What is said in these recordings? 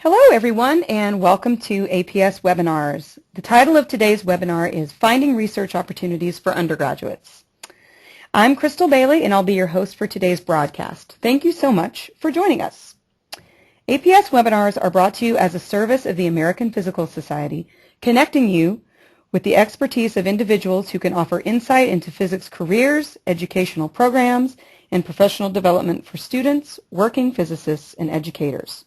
Hello everyone and welcome to APS Webinars. The title of today's webinar is Finding Research Opportunities for Undergraduates. I'm Crystal Bailey and I'll be your host for today's broadcast. Thank you so much for joining us. APS Webinars are brought to you as a service of the American Physical Society, connecting you with the expertise of individuals who can offer insight into physics careers, educational programs, and professional development for students, working physicists, and educators.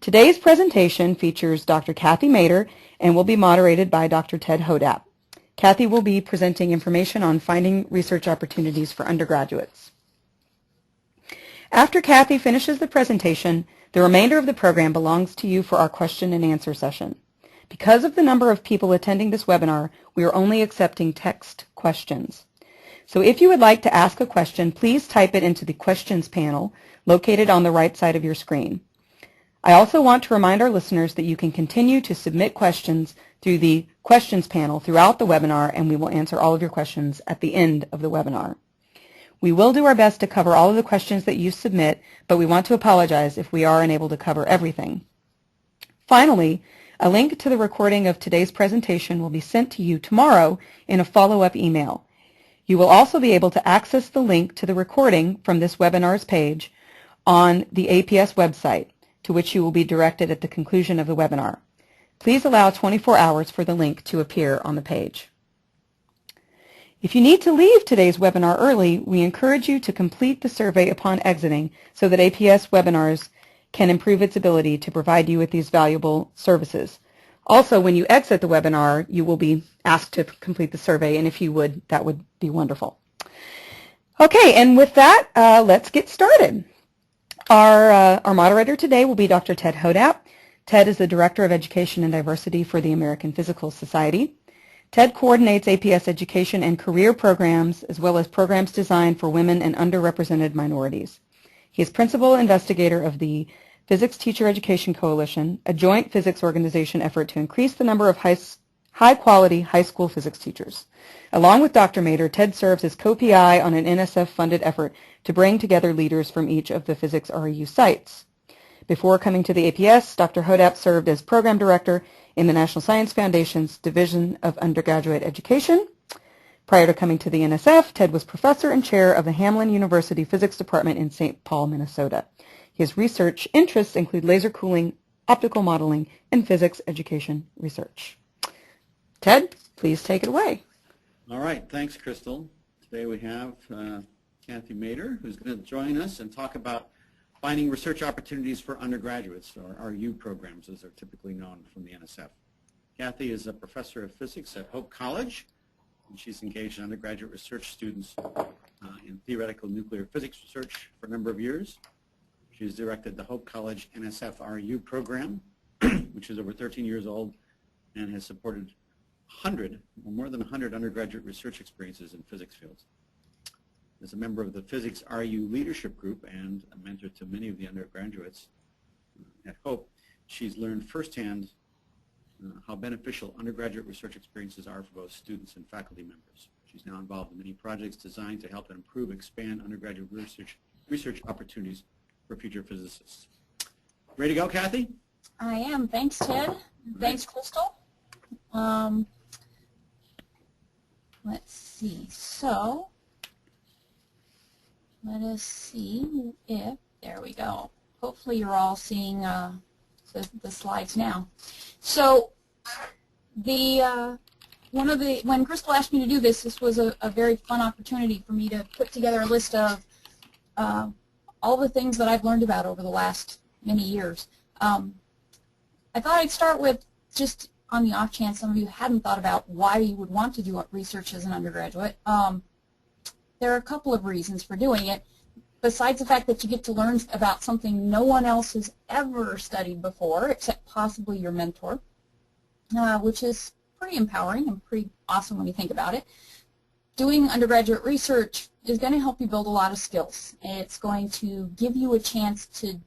Today's presentation features Dr. Cathy Mader and will be moderated by Dr. Ted Hodap. Cathy will be presenting information on finding research opportunities for undergraduates. After Cathy finishes the presentation, the remainder of the program belongs to you for our question and answer session. Because of the number of people attending this webinar, we are only accepting text questions. So if you would like to ask a question, please type it into the questions panel located on the right side of your screen. I also want to remind our listeners that you can continue to submit questions through the questions panel throughout the webinar, and we will answer all of your questions at the end of the webinar. We will do our best to cover all of the questions that you submit, but we want to apologize if we are unable to cover everything. Finally, a link to the recording of today's presentation will be sent to you tomorrow in a follow-up email. You will also be able to access the link to the recording from this webinar's page on the APS website, to which you will be directed at the conclusion of the webinar. Please allow 24 hours for the link to appear on the page. If you need to leave today's webinar early, we encourage you to complete the survey upon exiting so that APS Webinars can improve its ability to provide you with these valuable services. Also, when you exit the webinar, you will be asked to complete the survey, and if you would, that would be wonderful. Okay, and with that, let's get started. Our moderator today will be Dr. Ted Hodap. Ted is the Director of Education and Diversity for the American Physical Society. Ted coordinates APS education and career programs, as well as programs designed for women and underrepresented minorities. He is principal investigator of the Physics Teacher Education Coalition, a joint physics organization effort to increase the number of high-quality high school physics teachers. Along with Dr. Mader, Ted serves as co-PI on an NSF-funded effort to bring together leaders from each of the Physics REU sites. Before coming to the APS, Dr. Hodap served as program director in the National Science Foundation's Division of Undergraduate Education. Prior to coming to the NSF, Ted was professor and chair of the Hamline University Physics Department in St. Paul, Minnesota. His research interests include laser cooling, optical modeling, and physics education research. Ted, please take it away. All right, thanks, Crystal. Today we have Cathy Mader, who's going to join us and talk about finding research opportunities for undergraduates, or RU programs as they're typically known from the NSF. Cathy is a professor of physics at Hope College, and she's engaged in undergraduate research students in theoretical nuclear physics research for a number of years. She's directed the Hope College NSF RU program, which is over 13 years old and has supported more than 100 undergraduate research experiences in physics fields. As a member of the Physics RU Leadership Group and a mentor to many of the undergraduates at Hope, she's learned firsthand how beneficial undergraduate research experiences are for both students and faculty members. She's now involved in many projects designed to help improve and expand undergraduate research opportunities for future physicists. Ready to go, Cathy? I am. Thanks, Ted. Thanks, Crystal. Let's see. So, let us see if, there we go. Hopefully you're all seeing the slides now. So, when Crystal asked me to do this, this was a very fun opportunity for me to put together a list of all the things that I've learned about over the last many years. I thought I'd start with, just on the off chance some of you hadn't thought about why you would want to do research as an undergraduate. There are a couple of reasons for doing it, besides the fact that you get to learn about something no one else has ever studied before, except possibly your mentor, which is pretty empowering and pretty awesome when you think about it. Doing undergraduate research is going to help you build a lot of skills. It's going to give you a chance to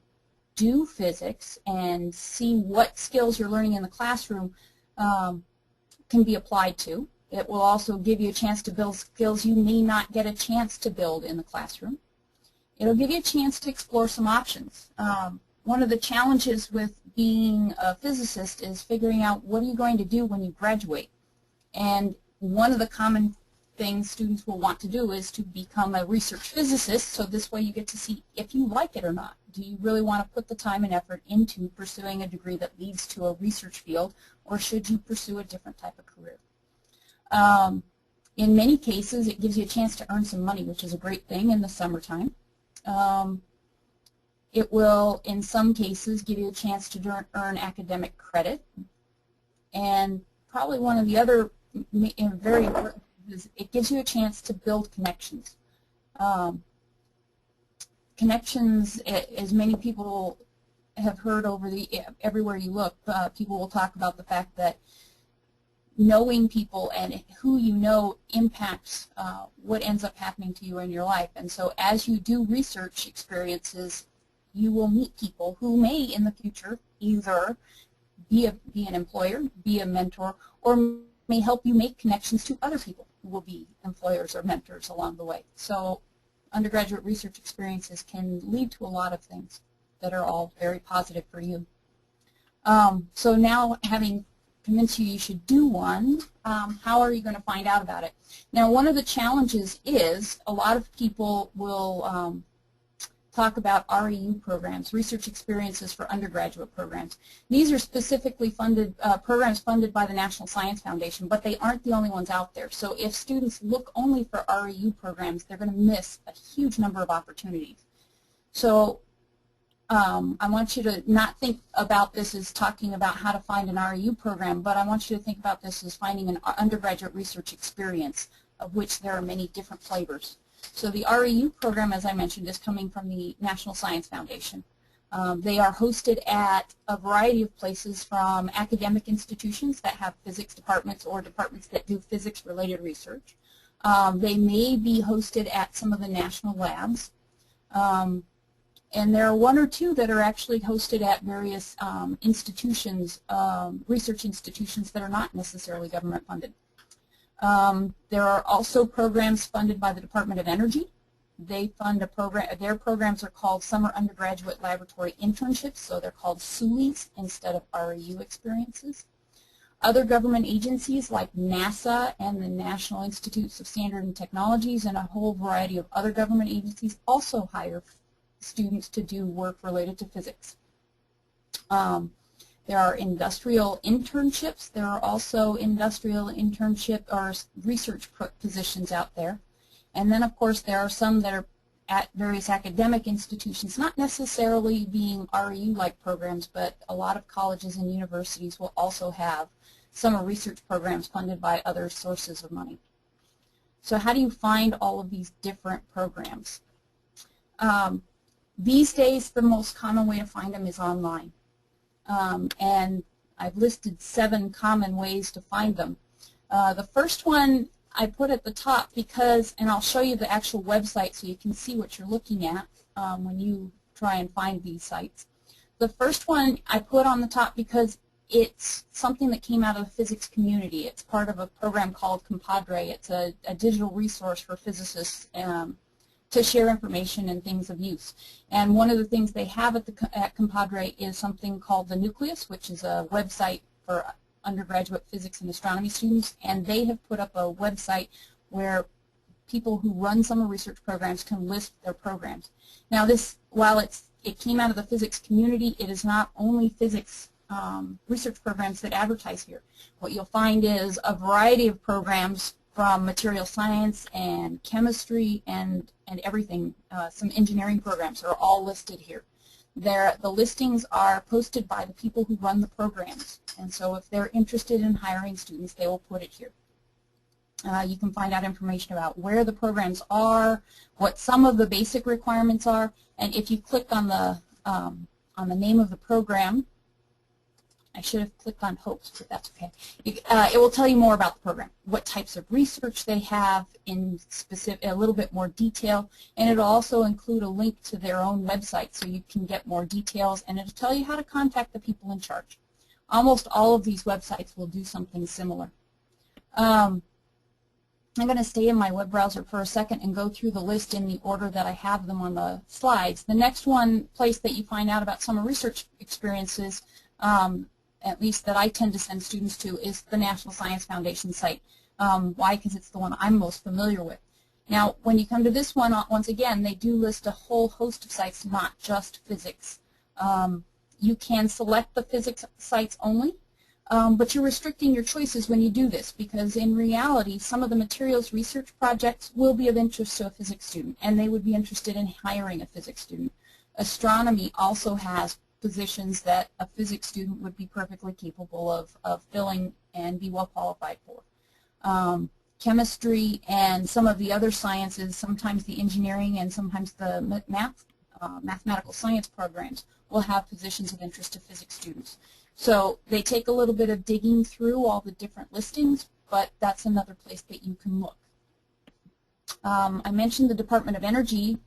do physics and see what skills you're learning in the classroom can be applied to. It will also give you a chance to build skills you may not get a chance to build in the classroom. It'll give you a chance to explore some options. One of the challenges with being a physicist is figuring out what are you going to do when you graduate. And one of the common things students will want to do is to become a research physicist, so this way you get to see if you like it or not. Do you really want to put the time and effort into pursuing a degree that leads to a research field, or should you pursue a different type of career? In many cases, it gives you a chance to earn some money, which is a great thing in the summertime. It will, in some cases, give you a chance to earn academic credit. And probably one of the other very important things is it gives you a chance to build connections. Connections, as many people have heard everywhere you look, people will talk about the fact that knowing people and who you know impacts what ends up happening to you in your life. And so as you do research experiences, you will meet people who may in the future either be an employer, be a mentor, or may help you make connections to other people who will be employers or mentors along the way. So undergraduate research experiences can lead to a lot of things that are all very positive for you. So now, having convinced you should do one, how are you going to find out about it? Now, one of the challenges is a lot of people will talk about REU programs, research experiences for undergraduate programs. These are specifically funded programs funded by the National Science Foundation, but they aren't the only ones out there. So if students look only for REU programs, they're going to miss a huge number of opportunities. So I want you to not think about this as talking about how to find an REU program, but I want you to think about this as finding an undergraduate research experience, of which there are many different flavors. So the REU program, as I mentioned, is coming from the National Science Foundation. They are hosted at a variety of places, from academic institutions that have physics departments or departments that do physics-related research. They may be hosted at some of the national labs. And there are one or two that are actually hosted at various institutions, research institutions that are not necessarily government funded. There are also programs funded by the Department of Energy. They fund a program. Their programs are called Summer Undergraduate Laboratory Internships, so they're called SULIs instead of REU experiences. Other government agencies like NASA and the National Institutes of Standards and Technologies and a whole variety of other government agencies also hire students to do work related to physics. There are industrial internships. There are also industrial internship or research positions out there. And then, of course, there are some that are at various academic institutions, not necessarily being REU-like programs, but a lot of colleges and universities will also have summer research programs funded by other sources of money. So how do you find all of these different programs? These days, the most common way to find them is online. And I've listed 7 common ways to find them. The first one I put at the top because, and I'll show you the actual website so you can see what you're looking at when you try and find these sites. The first one I put on the top because it's something that came out of the physics community. It's part of a program called Compadre. It's a digital resource for physicists to share information and things of use. And one of the things they have at Compadre is something called The Nucleus, which is a website for undergraduate physics and astronomy students, and they have put up a website where people who run summer research programs can list their programs. Now this, while it came out of the physics community, it is not only physics research programs that advertise here. What you'll find is a variety of programs from material science and chemistry and everything. Some engineering programs are all listed here. The listings are posted by the people who run the programs, and so if they're interested in hiring students, they will put it here. You can find out information about where the programs are, what some of the basic requirements are, and if you click on the name of the program, I should have clicked on hopes, but that's okay. It will tell you more about the program, what types of research they have in a little bit more detail, and it'll also include a link to their own website so you can get more details, and it'll tell you how to contact the people in charge. Almost all of these websites will do something similar. I'm going to stay in my web browser for a second and go through the list in the order that I have them on the slides. The next place that you find out about summer research experiences at least that I tend to send students to, is the National Science Foundation site. Why? Because it's the one I'm most familiar with. Now, when you come to this one, once again, they do list a whole host of sites, not just physics. You can select the physics sites only, but you're restricting your choices when you do this, because in reality, some of the materials research projects will be of interest to a physics student, and they would be interested in hiring a physics student. Astronomy also has positions that a physics student would be perfectly capable of filling and be well qualified for. Chemistry and some of the other sciences, sometimes the engineering and sometimes the mathematical science programs will have positions of interest to physics students. So they take a little bit of digging through all the different listings, but that's another place that you can look. I mentioned the Department of Energy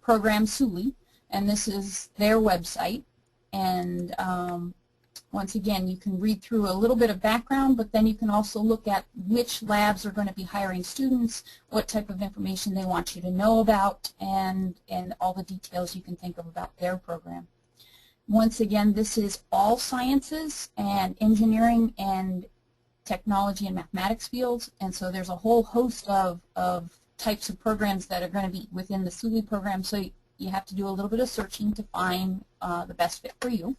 program SULI, and this is their website. And once again, you can read through a little bit of background, but then you can also look at which labs are going to be hiring students, what type of information they want you to know about, and all the details you can think of about their program. Once again, this is all sciences and engineering and technology and mathematics fields, and so there's a whole host of types of programs that are going to be within the SULI program, so you have to do a little bit of searching to find the best fit for you.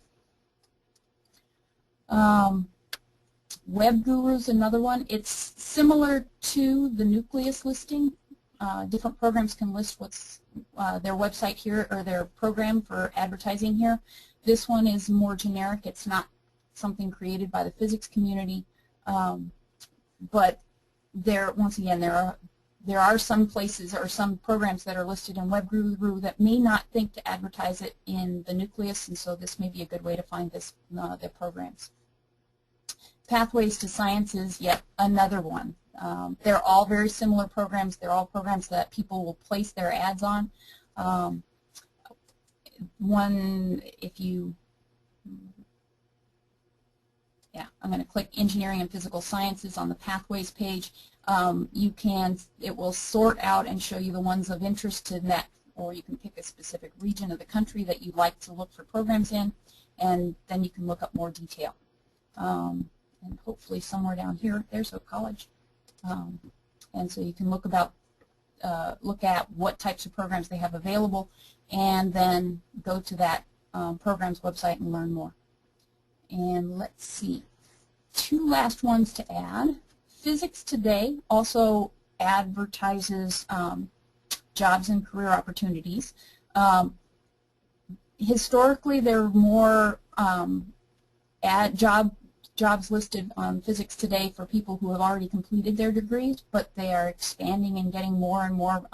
Web Guru's another one. It's similar to the Nucleus listing. Different programs can list what's their website here or their program for advertising here. This one is more generic. It's not something created by the physics community, but once again, there are some places or some programs that are listed in Web Guru that may not think to advertise it in the Nucleus, and so this may be a good way to find their programs. Pathways to Science is yet another one. They're all very similar programs. They're all programs that people will place their ads on. I'm going to click Engineering and Physical Sciences on the Pathways page. It will sort out and show you the ones of interest to that, or you can pick a specific region of the country that you'd like to look for programs in, and then you can look up more detail. And hopefully somewhere down here, there's Oak College. And so you can look at what types of programs they have available, and then go to that program's website and learn more. And let's see, two last ones to add. Physics Today also advertises jobs and career opportunities. Historically, there are more jobs listed on Physics Today for people who have already completed their degrees, but they are expanding and getting more and more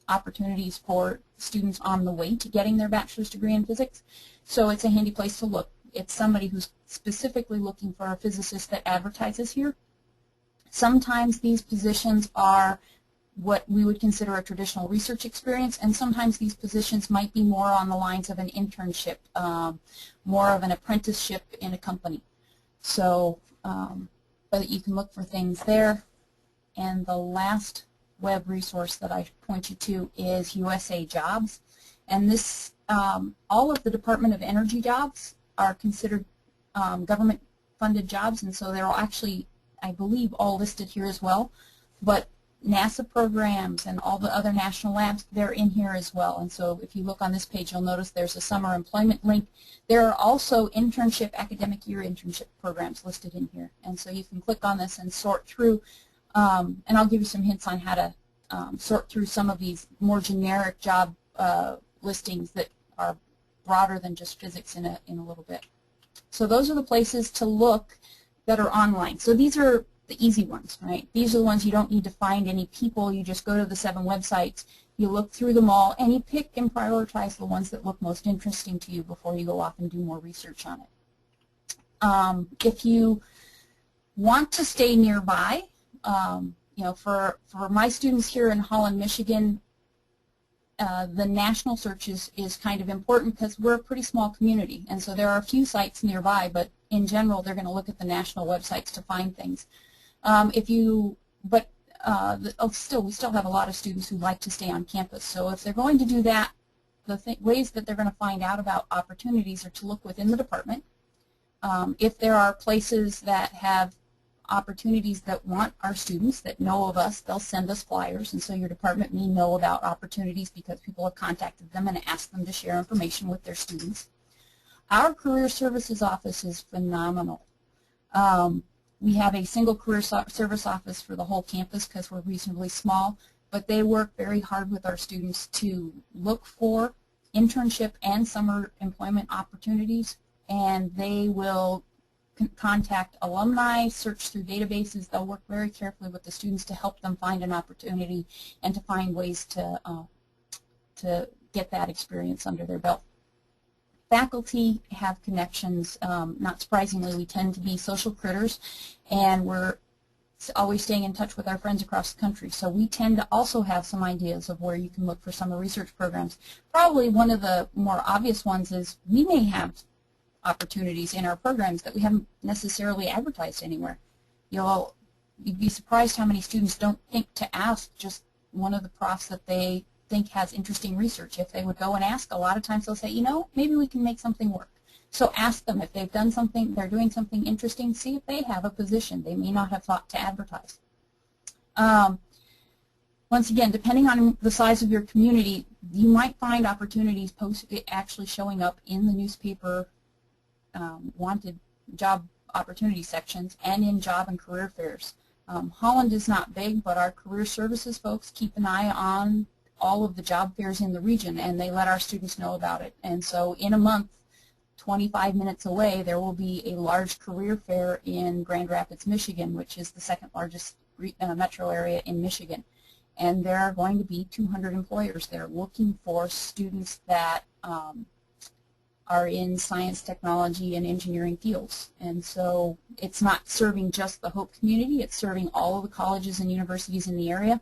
opportunities for students on the way to getting their bachelor's degree in physics. So it's a handy place to look. It's somebody who's specifically looking for a physicist that advertises here. Sometimes these positions are what we would consider a traditional research experience, and sometimes these positions might be more on the lines of an internship, more of an apprenticeship in a company. So but you can look for things there. And the last web resource that I point you to is USA Jobs. And this, all of the Department of Energy jobs are considered government-funded jobs, and so they're all actually, I believe, all listed here as well. But NASA programs and all the other national labs, they're in here as well. And so if you look on this page, you'll notice there's a summer employment link. There are also academic year internship programs listed in here. And so you can click on this and sort through, and I'll give you some hints on how to sort through some of these more generic job listings that are broader than just physics in a little bit. So those are the places to look that are online. So these are the easy ones, right? These are the ones you don't need to find any people. You just go to the 7 websites, you look through them all, and you pick and prioritize the ones that look most interesting to you before you go off and do more research on it. If you want to stay nearby, you know, for my students here in Holland, Michigan, the national search is kind of important because we're a pretty small community, and so there are a few sites nearby, but in general they're going to look at the national websites to find things. We still have a lot of students who like to stay on campus, so if they're going to do that, the ways that they're going to find out about opportunities are to look within the department. If there are places that have opportunities that want our students, that know of us, they'll send us flyers, and so your department may know about opportunities because people have contacted them and asked them to share information with their students. Our Career Services Office is phenomenal. We have a single career service office for the whole campus because we're reasonably small, but they work very hard with our students to look for internship and summer employment opportunities, and they will contact alumni, search through databases. They'll work very carefully with the students to help them find an opportunity and to find ways to get that experience under their belt. Faculty have connections. Not surprisingly, we tend to be social critters, and we're always staying in touch with our friends across the country. So we tend to also have some ideas of where you can look for summer research programs. Probably one of the more obvious ones is we may have opportunities in our programs that we haven't necessarily advertised anywhere. You'd be surprised how many students don't think to ask just one of the profs that they think has interesting research. If they would go and ask, a lot of times they'll say, you know, maybe we can make something work. So ask them if they've done something, they're doing something interesting, see if they have a position they may not have thought to advertise. Once again, depending on the size of your community, you might find opportunities actually showing up in the newspaper wanted job opportunity sections and in job and career fairs. Holland is not big, but our career services folks keep an eye on all of the job fairs in the region, and they let our students know about it. And so in a month, 25 minutes away, there will be a large career fair in Grand Rapids, Michigan, which is the second largest metro area in Michigan. And there are going to be 200 employers there looking for students that are in science, technology, and engineering fields. And so it's not serving just the Hope community, it's serving all of the colleges and universities in the area,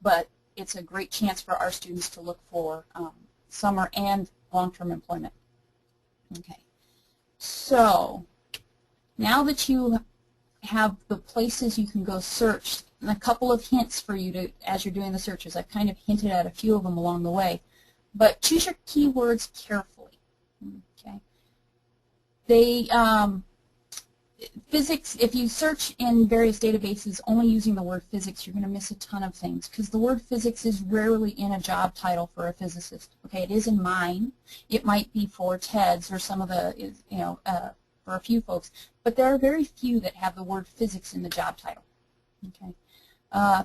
but it's a great chance for our students to look for summer and long-term employment. Okay, so now that you have the places you can go search, and a couple of hints for you to, as you're doing the searches, I've kind of hinted at a few of them along the way, but choose your keywords carefully. Okay, physics, if you search in various databases only using the word physics, you're going to miss a ton of things because the word physics is rarely in a job title for a physicist. Okay, it is in mine. It might be for TEDS or some of the, for a few folks, but there are very few that have the word physics in the job title. Okay,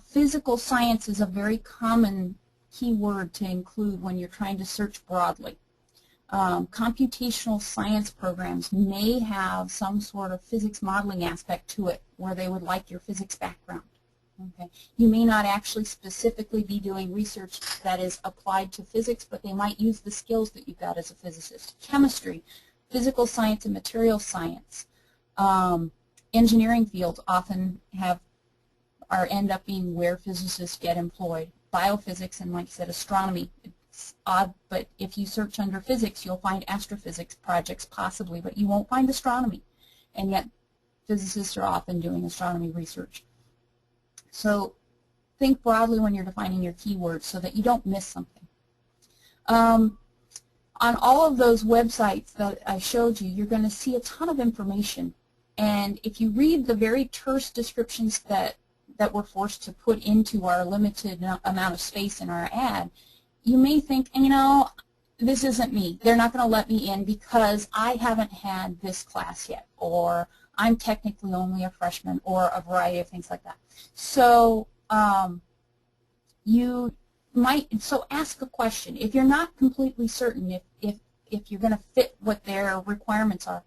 physical science is a very common keyword to include when you're trying to search broadly. Computational science programs may have some sort of physics modeling aspect to it where they would like your physics background. Okay. You may not actually specifically be doing research that is applied to physics, but they might use the skills that you've got as a physicist. Chemistry, physical science and material science. Engineering fields often end up being where physicists get employed. Biophysics and, like I said, astronomy. It's odd, but if you search under physics, you'll find astrophysics projects possibly, but you won't find astronomy. And yet physicists are often doing astronomy research. So think broadly when you're defining your keywords so that you don't miss something. On all of those websites that I showed you, you're going to see a ton of information. And if you read the very terse descriptions that we're forced to put into our limited amount of space in our ad, you may think, you know, this isn't me. They're not going to let me in because I haven't had this class yet, or I'm technically only a freshman, or a variety of things like that. So so ask a question. If you're not completely certain if you're going to fit what their requirements are,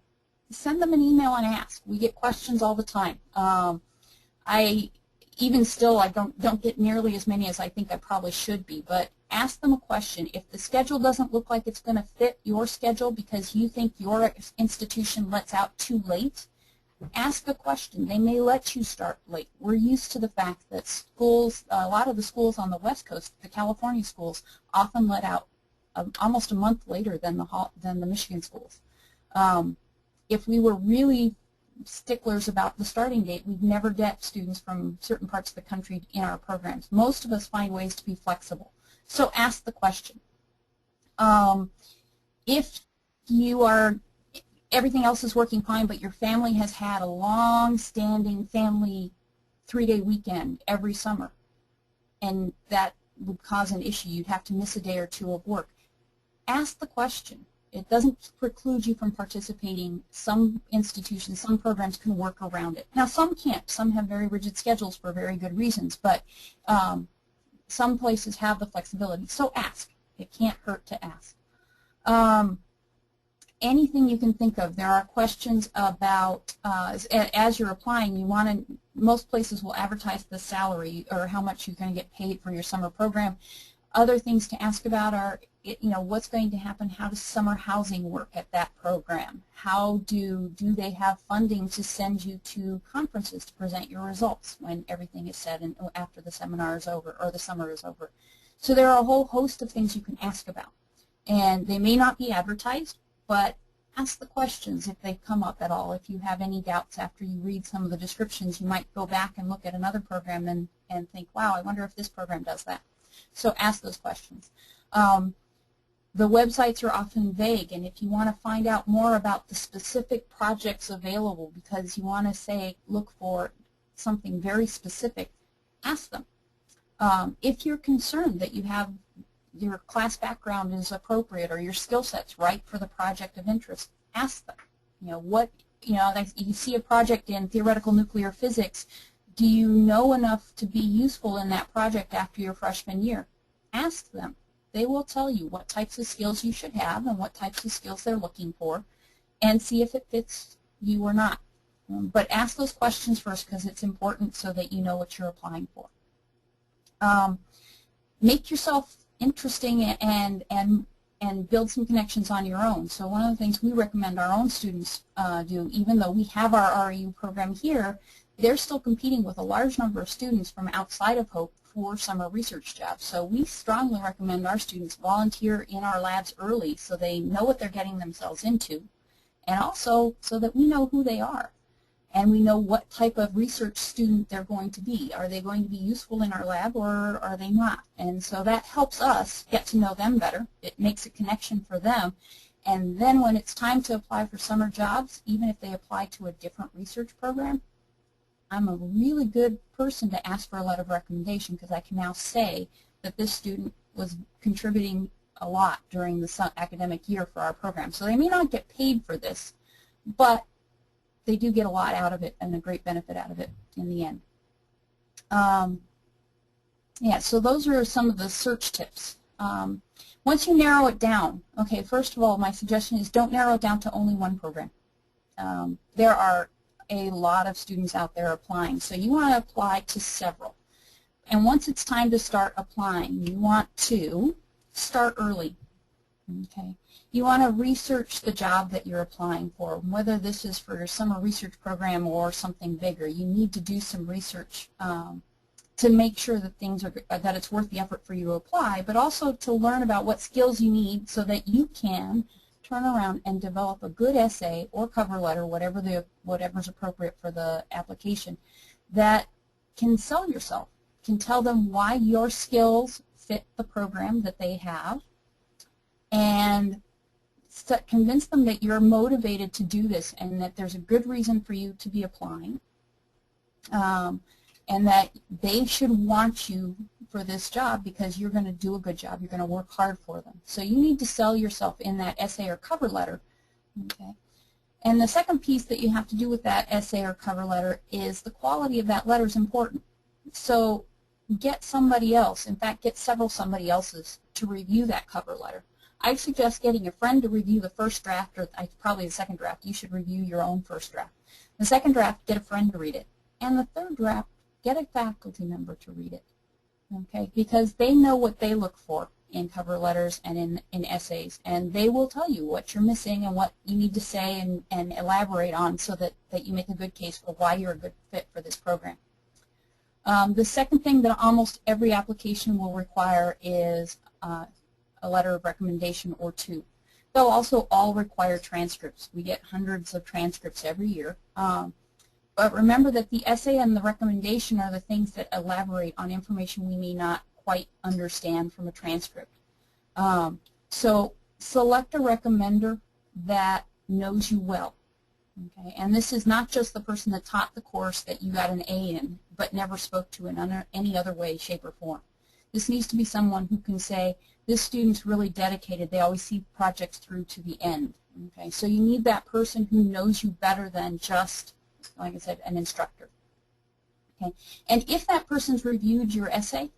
send them an email and ask. We get questions all the time. Even still, I don't get nearly as many as I think I probably should be, but ask them a question. If the schedule doesn't look like it's going to fit your schedule because you think your institution lets out too late, ask a question. They may let you start late. We're used to the fact that schools, a lot of the schools on the West Coast, the California schools, often let out almost a month later than the Michigan schools. If we were really sticklers about the starting date, we'd never get students from certain parts of the country in our programs. Most of us find ways to be flexible. So ask the question. If you are, everything else is working fine, but your family has had a long-standing family 3-day weekend every summer, and that would cause an issue. You'd have to miss a day or two of work. Ask the question. It doesn't preclude you from participating. Some institutions, some programs can work around it. Now, some can't. Some have very rigid schedules for very good reasons, but some places have the flexibility. So ask. It can't hurt to ask. Anything you can think of. There are questions about, as you're applying, you want to, most places will advertise the salary or how much you're going to get paid for your summer program. Other things to ask about are, what's going to happen? How does summer housing work at that program? How do they have funding to send you to conferences to present your results when everything is said and after the seminar is over or the summer is over? So there are a whole host of things you can ask about. And they may not be advertised, but ask the questions if they come up at all. If you have any doubts after you read some of the descriptions, you might go back and look at another program and think, wow, I wonder if this program does that. So ask those questions. The websites are often vague, and if you want to find out more about the specific projects available because you want to say, look for something very specific, ask them. If you're concerned that you have your class background is appropriate or your skill set's right for the project of interest, ask them. You see a project in theoretical nuclear physics. Do you know enough to be useful in that project after your freshman year? Ask them. They will tell you what types of skills you should have and what types of skills they're looking for, and see if it fits you or not. But ask those questions first because it's important so that you know what you're applying for. Make yourself interesting and build some connections on your own. So one of the things we recommend our own students do, even though we have our REU program here, they're still competing with a large number of students from outside of Hope for summer research jobs. So we strongly recommend our students volunteer in our labs early so they know what they're getting themselves into, and also so that we know who they are and we know what type of research student they're going to be. Are they going to be useful in our lab or are they not? And so that helps us get to know them better. It makes a connection for them. And then when it's time to apply for summer jobs, even if they apply to a different research program, I'm a really good person to ask for a letter of recommendation because I can now say that this student was contributing a lot during the academic year for our program. So they may not get paid for this, but they do get a lot out of it and a great benefit out of it in the end. Yeah, so those are some of the search tips. Once you narrow it down, okay, first of all, my suggestion is don't narrow it down to only one program. There are a lot of students out there applying, so you want to apply to several. And once it's time to start applying, you want to start early. Okay. You want to research the job that you're applying for, whether this is for your summer research program or something bigger. You need to do some research to make sure that that it's worth the effort for you to apply, but also to learn about what skills you need so that you can turn around and develop a good essay or cover letter, whatever's appropriate for the application, that can sell yourself, can tell them why your skills fit the program that they have, and convince them that you're motivated to do this and that there's a good reason for you to be applying, and that they should want you for this job because you're going to do a good job. You're going to work hard for them. So you need to sell yourself in that essay or cover letter. Okay. And the second piece that you have to do with that essay or cover letter is the quality of that letter is important. So get somebody else, in fact, get several somebody else's to review that cover letter. I suggest getting a friend to review the first draft, or probably the second draft. You should review your own first draft. The second draft, get a friend to read it. And the third draft, get a faculty member to read it. Okay, because they know what they look for in cover letters and in essays, and they will tell you what you're missing and what you need to say and elaborate on so that you make a good case for why you're a good fit for this program. The second thing that almost every application will require is a letter of recommendation or two. They'll also all require transcripts. We get hundreds of transcripts every year. But remember that the essay and the recommendation are the things that elaborate on information we may not quite understand from a transcript. So select a recommender that knows you well. Okay, and this is not just the person that taught the course that you got an A in, but never spoke to in any other way, shape, or form. This needs to be someone who can say, this student's really dedicated, they always see projects through to the end. Okay, so you need that person who knows you better than just, like I said, an instructor. Okay, and if that person's reviewed your essay,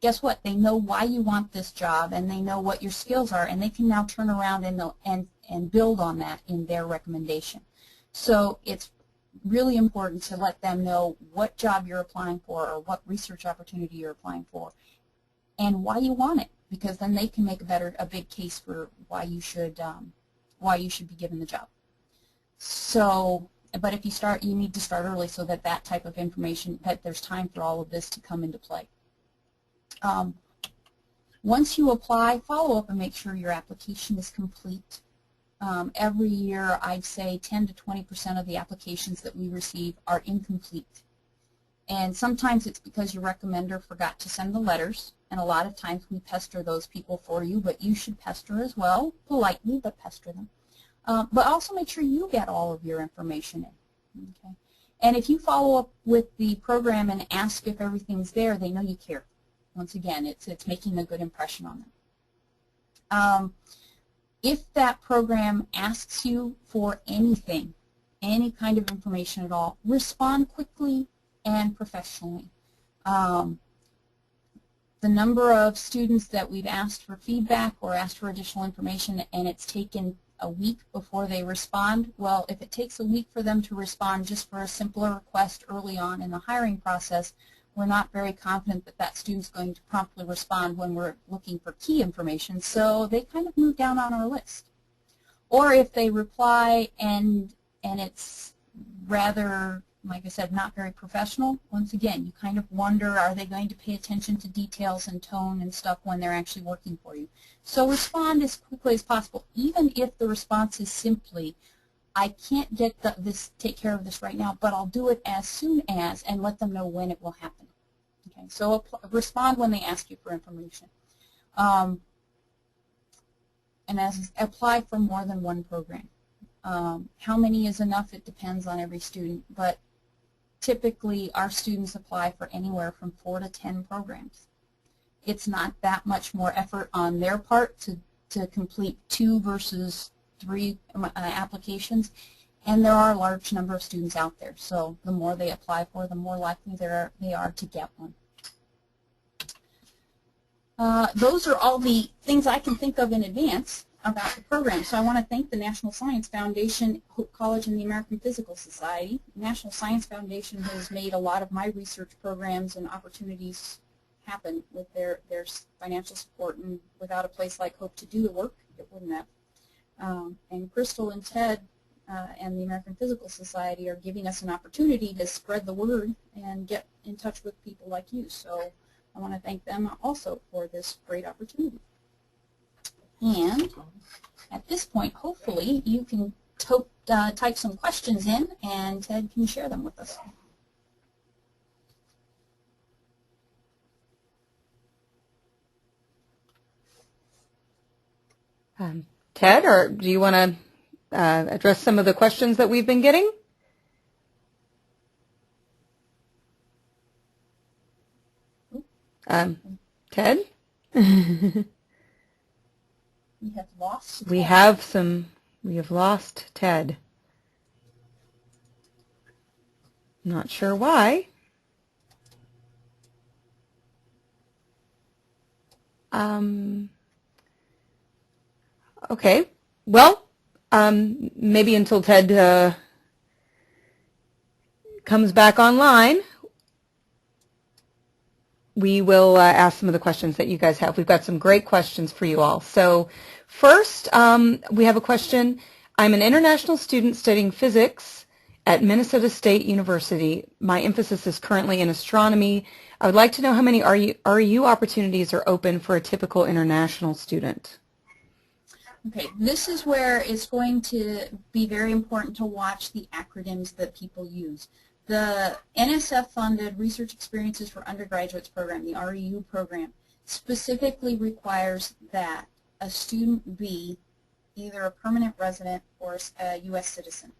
guess what? They know why you want this job, and they know what your skills are, and they can now turn around and build on that in their recommendation. So it's really important to let them know what job you're applying for or what research opportunity you're applying for and why you want it, because then they can make a big case for why you should be given the job. So, but if you start, you need to start early so that that type of information, that there's time for all of this to come into play. Once you apply, follow up and make sure your application is complete. Every year, I'd say 10 to 20% of the applications that we receive are incomplete. And sometimes it's because your recommender forgot to send the letters, and a lot of times we pester those people for you, but you should pester as well, politely, but pester them. But also make sure you get all of your information in. Okay? And if you follow up with the program and ask if everything's there, they know you care. Once again, it's making a good impression on them. If that program asks you for anything, any kind of information at all, respond quickly and professionally. The number of students that we've asked for feedback or asked for additional information and it's taken a week before they respond, well, if it takes a week for them to respond just for a simpler request early on in the hiring process, we're not very confident that that student's going to promptly respond when we're looking for key information, so they kind of move down on our list. Or if they reply and it's rather, like I said, not very professional, once again, you kind of wonder, are they going to pay attention to details and tone and stuff when they're actually working for you? So respond as quickly as possible, even if the response is simply, I can't get take care of this right now, but I'll do it as soon as, and let them know when it will happen. Okay, so respond when they ask you for information. And apply for more than one program. How many is enough? It depends on every student, but typically our students apply for anywhere from 4 to 10 programs. It's not that much more effort on their part to complete 2 versus 3 applications, and there are a large number of students out there, so the more they apply for, the more likely they are to get one. Those are all the things I can think of in advance about the program. So I want to thank the National Science Foundation, Hope College, and the American Physical Society. The National Science Foundation has made a lot of my research programs and opportunities happen with their financial support, and without a place like Hope to do the work, it wouldn't have. And Crystal and Ted and the American Physical Society are giving us an opportunity to spread the word and get in touch with people like you. So I want to thank them also for this great opportunity. And at this point, hopefully, you can type some questions in, and Ted can share them with us. Ted, or do you want to address some of the questions that we've been getting? Ted? We have lost Ted. We have lost Ted. Not sure why. Okay. Well, maybe until Ted comes back online, we will ask some of the questions that you guys have. We've got some great questions for you all. So first, we have a question. I'm an international student studying physics at Minnesota State University. My emphasis is currently in astronomy. I would like to know how many REU opportunities are open for a typical international student. Okay, this is where it's going to be very important to watch the acronyms that people use. The NSF-funded Research Experiences for Undergraduates program, the REU program, specifically requires that a student be either a permanent resident or a U.S. citizen.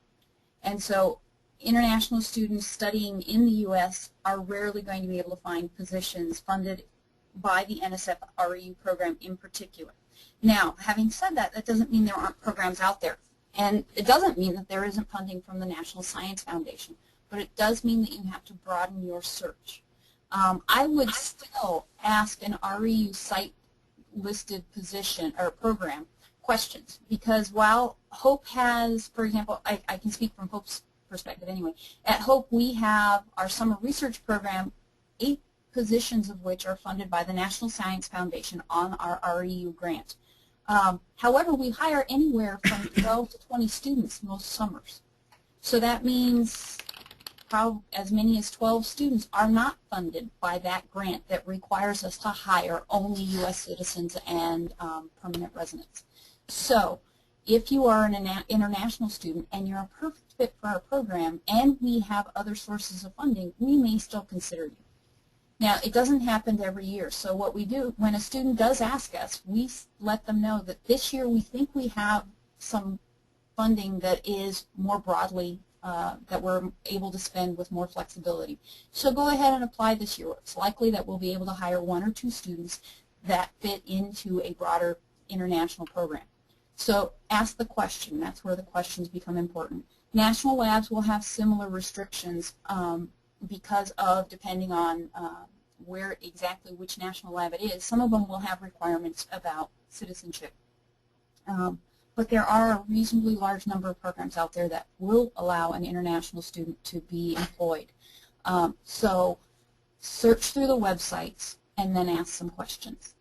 And so international students studying in the U.S. are rarely going to be able to find positions funded by the NSF REU program in particular. Now, having said that, that doesn't mean there aren't programs out there. And it doesn't mean that there isn't funding from the National Science Foundation. But it does mean that you have to broaden your search. I would still ask an REU site listed position or program questions, because while Hope has, for example, I can speak from Hope's perspective anyway. At Hope we have our summer research program, 8 positions of which are funded by the National Science Foundation on our REU grant. However, we hire anywhere from 12 to 20 students most summers. So that means as many as 12 students are not funded by that grant that requires us to hire only U.S. citizens and permanent residents. So if you are an international student and you're a perfect fit for our program and we have other sources of funding, we may still consider you. Now, it doesn't happen every year, so what we do, when a student does ask us, we let them know that this year we think we have some funding that is more broadly, that we're able to spend with more flexibility. So go ahead and apply this year. It's likely that we'll be able to hire 1 or 2 students that fit into a broader international program. So ask the question. That's where the questions become important. National labs will have similar restrictions because of, depending on where exactly which national lab it is, some of them will have requirements about citizenship. But there are a reasonably large number of programs out there that will allow an international student to be employed. So search through the websites and then ask some questions.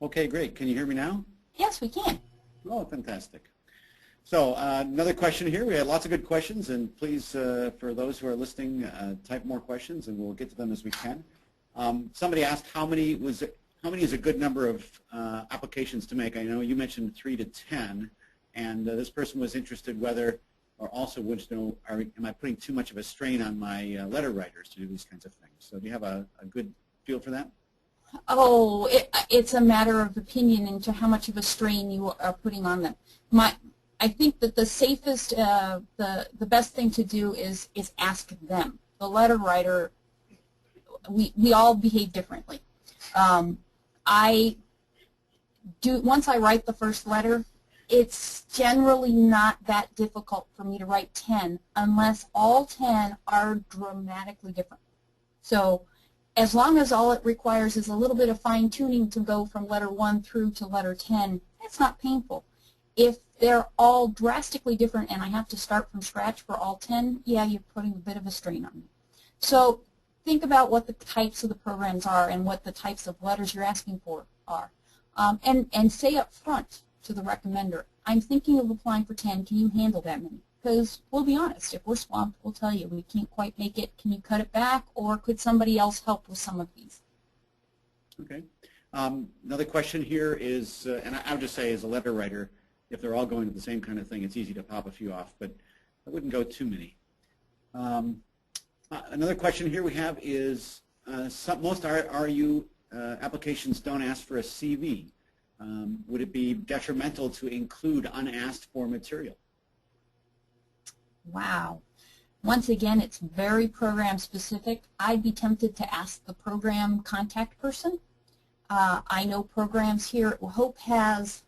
Okay, great. Can you hear me now? Yes, we can. Oh, fantastic. So another question here. We had lots of good questions, and please, for those who are listening, type more questions, and we'll get to them as we can. Somebody asked how many is a good number of applications to make. I know you mentioned 3 to 10, and this person was interested whether, or also wanted to know, am I putting too much of a strain on my letter writers to do these kinds of things? So do you have a good feel for that? Oh, it's a matter of opinion into how much of a strain you are putting on them. I think that the safest, the best thing to do is ask them. The letter writer, we all behave differently. Once I write the first letter, it's generally not that difficult for me to write 10 unless all 10 are dramatically different. So as long as all it requires is a little bit of fine-tuning to go from letter 1 through to letter 10, it's not painful. If they're all drastically different and I have to start from scratch for all 10, yeah, you're putting a bit of a strain on me. So think about what the types of the programs are and what the types of letters you're asking for are. And say up front to the recommender, I'm thinking of applying for 10, can you handle that many? Because we'll be honest, if we're swamped, we'll tell you we can't quite make it, can you cut it back, or could somebody else help with some of these? Okay. Another question here is, and I would just say as a letter writer, if they're all going to the same kind of thing, it's easy to pop a few off, but I wouldn't go too many. Another question here we have is, most REU applications don't ask for a CV. Would it be detrimental to include unasked for material? Wow. Once again, it's very program specific. I'd be tempted to ask the program contact person. I know programs here, Hope has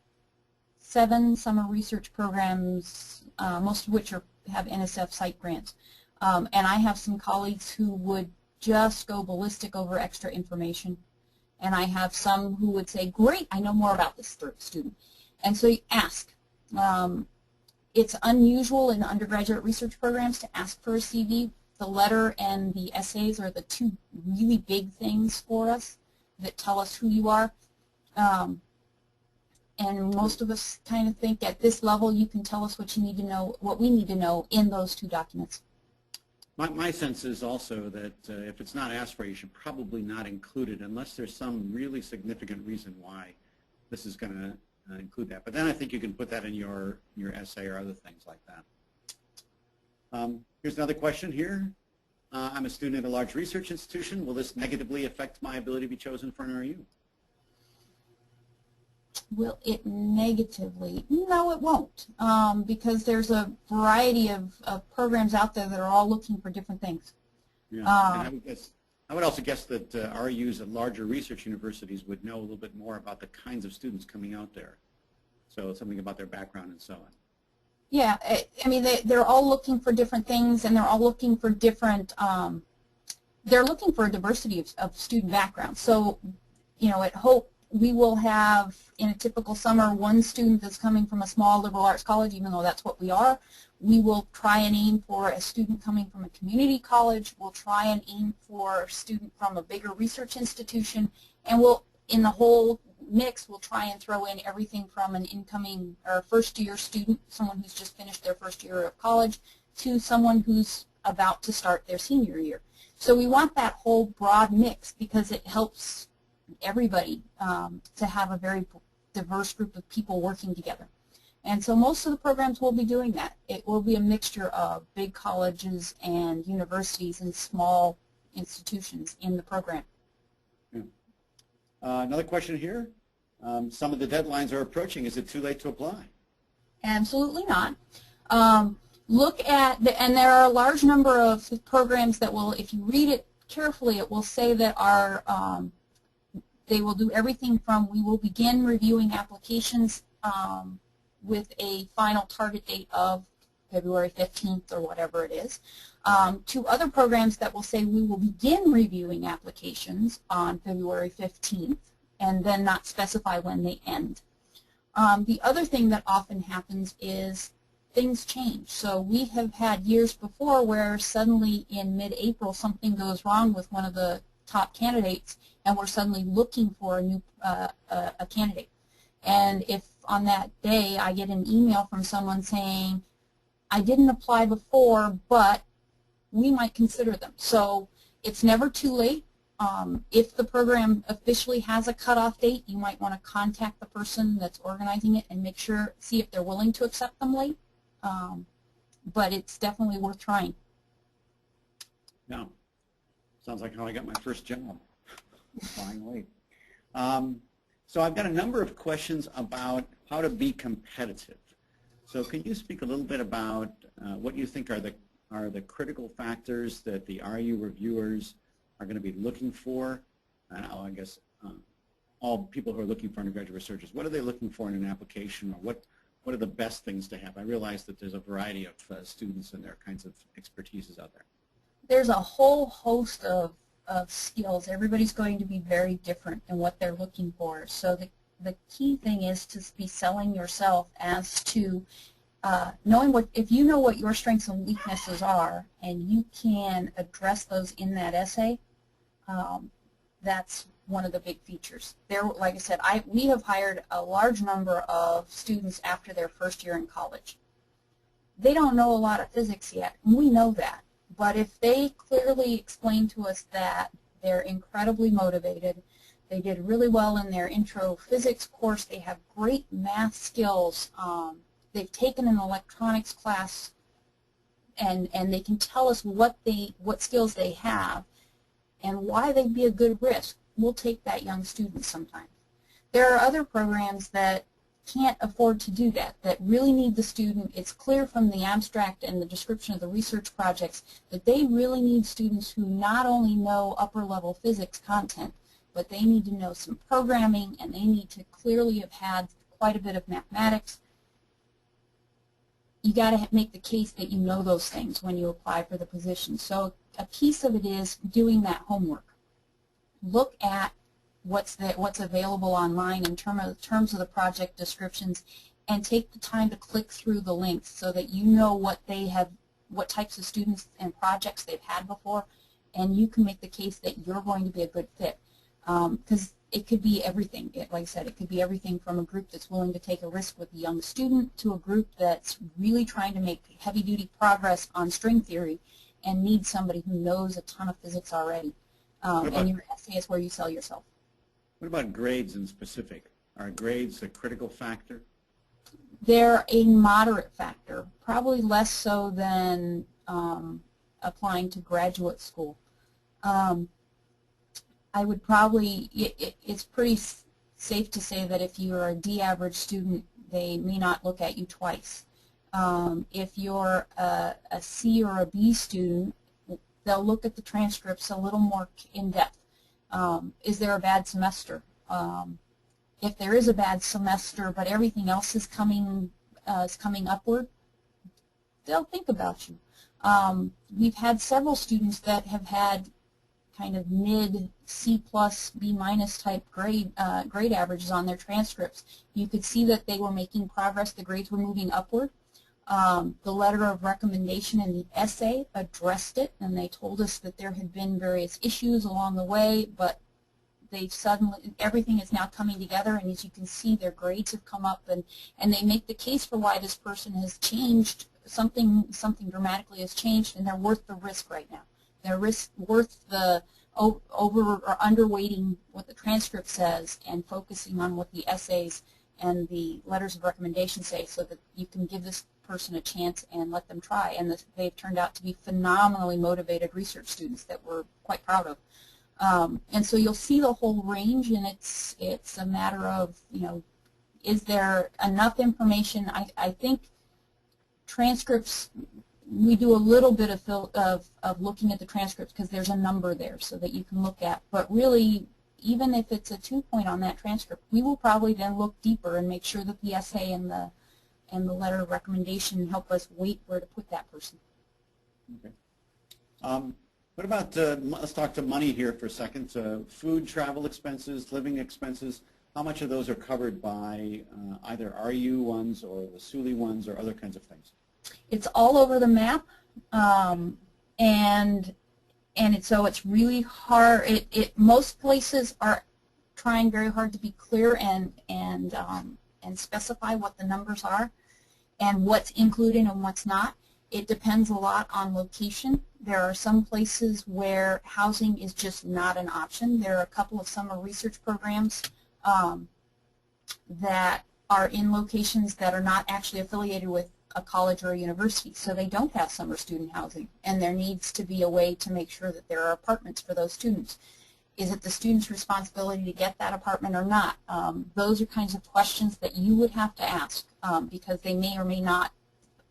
7 summer research programs, most of which have NSF site grants. And I have some colleagues who would just go ballistic over extra information. And I have some who would say, great, I know more about this student. And so you ask. It's unusual in undergraduate research programs to ask for a CV. The letter and the essays are the 2 really big things for us that tell us who you are. And most of us kind of think at this level you can tell us what you need to know, what we need to know in those 2 documents. My sense is also that if it's not asked for, you should probably not include it unless there's some really significant reason why this is going to include that. But then I think you can put that in your essay or other things like that. Here's another question here. I'm a student at a large research institution. Will this negatively affect my ability to be chosen for an REU? Will it negatively? No, it won't, because there's a variety of programs out there that are all looking for different things. Yeah, and I would also guess that RUs at larger research universities would know a little bit more about the kinds of students coming out there. So something about their background and so on. Yeah, I mean, they're all looking for different things, and they're all looking for different, they're looking for a diversity of student backgrounds. So, you know, at Hope, we will have, in a typical summer, one student that's coming from a small liberal arts college, even though that's what we are. We will try and aim for a student coming from a community college. We'll try and aim for a student from a bigger research institution. And we'll, in the whole mix, we'll try and throw in everything from an incoming or first-year student, someone who's just finished their first year of college, to someone who's about to start their senior year. So we want that whole broad mix because it helps everybody to have a very diverse group of people working together. And so most of the programs will be doing that. It will be a mixture of big colleges and universities and small institutions in the program. Yeah. Another question here. Some of the deadlines are approaching. Is it too late to apply? Absolutely not. Look at, and there are a large number of programs that will, if you read it carefully, it will say that they will do everything from we will begin reviewing applications with a final target date of February 15th or whatever it is, to other programs that will say we will begin reviewing applications on February 15th and then not specify when they end. The other thing that often happens is things change. So we have had years before where suddenly in mid-April something goes wrong with one of the top candidates and we're suddenly looking for a new a candidate. And if on that day I get an email from someone saying, I didn't apply before, but we might consider them. So it's never too late. If the program officially has a cutoff date, you might want to contact the person that's organizing it and make sure, see if they're willing to accept them late. But it's definitely worth trying. Yeah. Sounds like how I got my first job, applying late. So I've got a number of questions about how to be competitive. So can you speak a little bit about what you think are the critical factors that the RU reviewers are going to be looking for? And I guess all people who are looking for undergraduate researchers, what are they looking for in an application, or what are the best things to have? I realize that there's a variety of students and their kinds of expertises out there. There's a whole host of skills. Everybody's going to be very different in what they're looking for. So the key thing is to be selling yourself as to knowing what, if you know what your strengths and weaknesses are and you can address those in that essay, that's one of the big features. There, like I said, we have hired a large number of students after their first year in college. They don't know a lot of physics yet, and we know that. But if they clearly explain to us that they're incredibly motivated, they did really well in their intro physics course, they have great math skills, they've taken an electronics class, and they can tell us what skills they have and why they'd be a good risk, we'll take that young student sometimes. There are other programs that can't afford to do that, that really need the student. It's clear from the abstract and the description of the research projects that they really need students who not only know upper-level physics content, but they need to know some programming, and they need to clearly have had quite a bit of mathematics. You got to make the case that you know those things when you apply for the position. So a piece of it is doing that homework. Look at what's available online in terms of the project descriptions, and take the time to click through the links so that you know what types of students and projects they've had before, and you can make the case that you're going to be a good fit. Because it could be everything. Like I said, it could be everything from a group that's willing to take a risk with a young student to a group that's really trying to make heavy-duty progress on string theory and needs somebody who knows a ton of physics already. And your essay is where you sell yourself. What about grades in specific? Are grades a critical factor? They're a moderate factor, probably less so than applying to graduate school. I would probably, it's pretty safe to say that if you're a D average student, they may not look at you twice. If you're a C or a B student, they'll look at the transcripts a little more in depth. Is there a bad semester? If there is a bad semester but everything else is coming upward, they'll think about you. We've had several students that have had kind of mid C plus B minus type grade averages on their transcripts. You could see that they were making progress. The grades were moving upward. The letter of recommendation and the essay addressed it, and they told us that there had been various issues along the way, but everything is now coming together, and as you can see, their grades have come up, and they make the case for why this person has changed. Something dramatically has changed, and they're worth the risk right now. They're worth the over or underweighting what the transcript says and focusing on what the essays and the letters of recommendation say, so that you can give this person a chance and let them try. And they've turned out to be phenomenally motivated research students that we're quite proud of. And so you'll see the whole range, and it's a matter of, is there enough information? I think transcripts, we do a little bit of looking at the transcripts because there's a number there so that you can look at. But really, even if it's a 2-point on that transcript, we will probably then look deeper and make sure that the essay and the letter of recommendation help us weight where to put that person. Okay. What about, let's talk to money here for a second. Food, travel expenses, living expenses, how much of those are covered by either RU ones or the SULI ones or other kinds of things? It's all over the map, so it's really hard. Most places are trying very hard to be clear and specify what the numbers are and what's included and what's not. It depends a lot on location. There are some places where housing is just not an option. There are a couple of summer research programs that are in locations that are not actually affiliated with a college or a university, so they don't have summer student housing, and there needs to be a way to make sure that there are apartments for those students. Is it the student's responsibility to get that apartment or not? Those are kinds of questions that you would have to ask because they may or may not.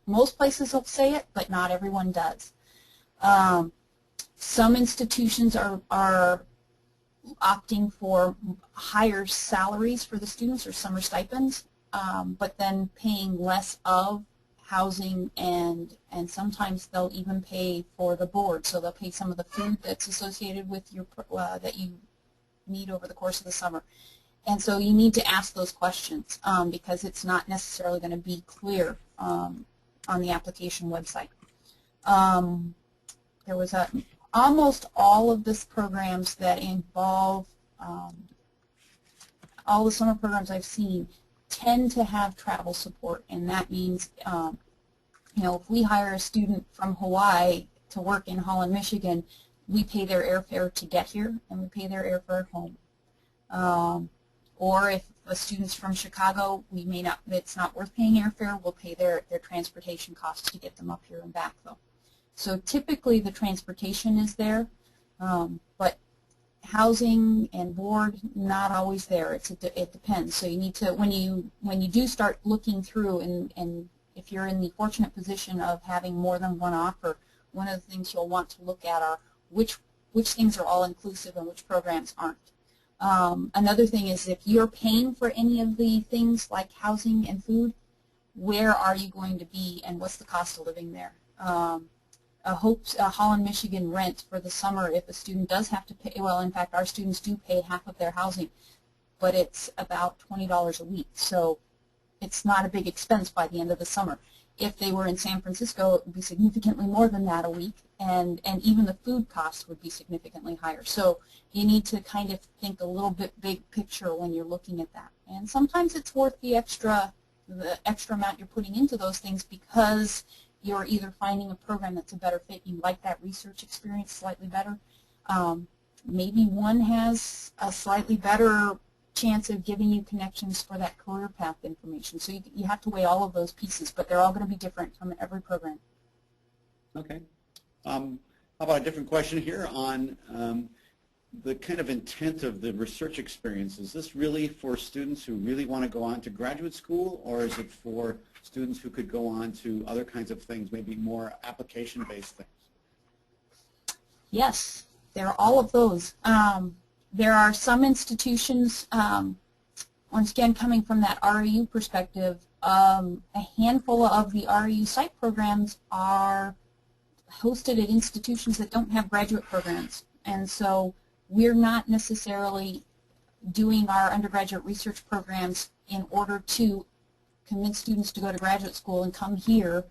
Most places will say it, but not everyone does. Some institutions are opting for higher salaries for the students or summer stipends, but then paying less of housing, and sometimes they'll even pay for the board. So they'll pay some of the food that's associated with your that you need over the course of the summer. And so you need to ask those questions because it's not necessarily going to be clear on the application website. There was almost all of this programs that involve all the summer programs I've seen tend to have travel support, and that means if we hire a student from Hawaii to work in Holland, Michigan, we pay their airfare to get here, and we pay their airfare at home. Or if a student's from Chicago, it's not worth paying airfare, we'll pay their transportation costs to get them up here and back, though. So typically the transportation is there, but housing and board, not always there. It depends. So you need to, when you do start looking through, and if you're in the fortunate position of having more than one offer, one of the things you'll want to look at are which things are all inclusive and which programs aren't. Another thing is, if you're paying for any of the things like housing and food, where are you going to be and what's the cost of living there? A Holland, Michigan rent for the summer, if a student does have to pay, well, in fact, our students do pay half of their housing, but it's about $20 a week, so it's not a big expense by the end of the summer. If they were in San Francisco, it would be significantly more than that a week, and even the food costs would be significantly higher. So you need to kind of think a little bit big picture when you're looking at that. And sometimes it's worth the extra amount you're putting into those things because you're either finding a program that's a better fit, you like that research experience slightly better. Maybe one has a slightly better chance of giving you connections for that career path information. So you have to weigh all of those pieces, but they're all going to be different from every program. Okay. How about a different question here on the kind of intent of the research experience, is this really for students who really want to go on to graduate school, or is it for students who could go on to other kinds of things, maybe more application-based things? Yes, there are all of those. There are some institutions, once again coming from that REU perspective, a handful of the REU site programs are hosted at institutions that don't have graduate programs. And so we're not necessarily doing our undergraduate research programs in order to convince students to go to graduate school and come here